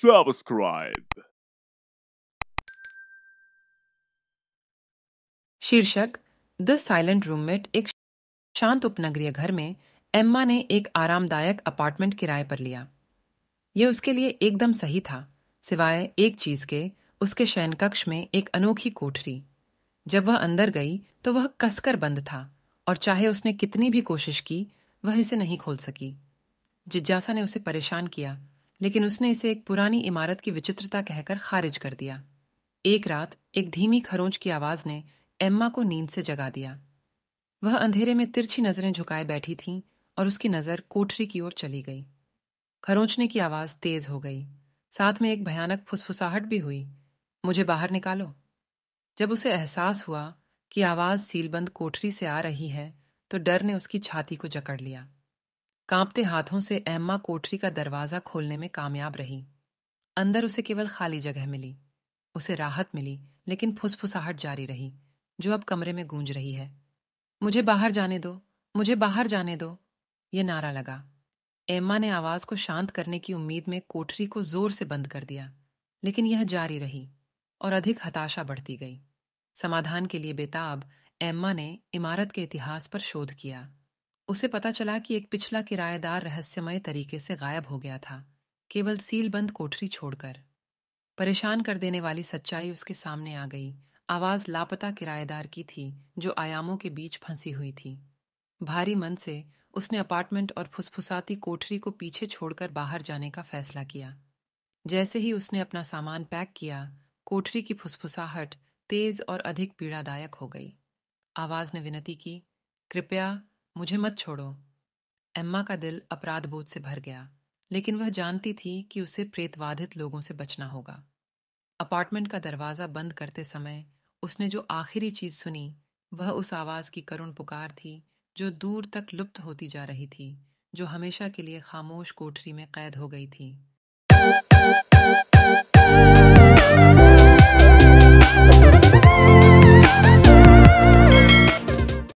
subscribe. शीर्षक the silent roommate. एक शांत उपनगरीय घर में एम्मा ने एक आरामदायक अपार्टमेंट किराए पर लिया। यह उसके लिए एकदम सही था, सिवाय एक चीज के, उसके शयनकक्ष में एक अनोखी कोठरी। जब वह अंदर गई तो वह कसकर बंद था और चाहे उसने कितनी भी कोशिश की, वह इसे नहीं खोल सकी। जिज्ञासा ने उसे परेशान किया, लेकिन उसने इसे एक पुरानी इमारत की विचित्रता कहकर खारिज कर दिया। एक रात एक धीमी खरोंच की आवाज ने एम्मा को नींद से जगा दिया। वह अंधेरे में तिरछी नजरें झुकाए बैठी थी और उसकी नजर कोठरी की ओर चली गई। खरोंचने की आवाज तेज हो गई, साथ में एक भयानक फुसफुसाहट भी हुई। मुझे बाहर निकालो। जब उसे एहसास हुआ कि आवाज सीलबंद कोठरी से आ रही है, तो डर ने उसकी छाती को जकड़ लिया। कांपते हाथों से एम्मा कोठरी का दरवाजा खोलने में कामयाब रही। अंदर उसे केवल खाली जगह मिली। उसे राहत मिली, लेकिन फुसफुसाहट जारी रही, जो अब कमरे में गूंज रही है। मुझे बाहर जाने दो, मुझे बाहर जाने दो, ये नारा लगा। एम्मा ने आवाज को शांत करने की उम्मीद में कोठरी को जोर से बंद कर दिया, लेकिन यह जारी रही और अधिक हताशा बढ़ती गई। समाधान के लिए बेताब एम्मा ने इमारत के इतिहास पर शोध किया। उसे पता चला कि एक पिछला किराएदार रहस्यमय तरीके से गायब हो गया था, केवल सीलबंद कोठरी छोड़कर। परेशान कर देने वाली सच्चाई उसके सामने आ गई। आवाज लापता किराएदार की थी, जो आयामों के बीच फंसी हुई थी। भारी मन से उसने अपार्टमेंट और फुसफुसाती कोठरी को पीछे छोड़कर बाहर जाने का फैसला किया। जैसे ही उसने अपना सामान पैक किया, कोठरी की फुसफुसाहट तेज और अधिक पीड़ादायक हो गई। आवाज ने विनती की, कृपया मुझे मत छोड़ो। एम्मा का दिल अपराध बोध से भर गया, लेकिन वह जानती थी कि उसे प्रेतवाधित लोगों से बचना होगा। अपार्टमेंट का दरवाजा बंद करते समय उसने जो आखिरी चीज सुनी, वह उस आवाज की करुण पुकार थी, जो दूर तक लुप्त होती जा रही थी, जो हमेशा के लिए खामोश कोठरी में कैद हो गई थी।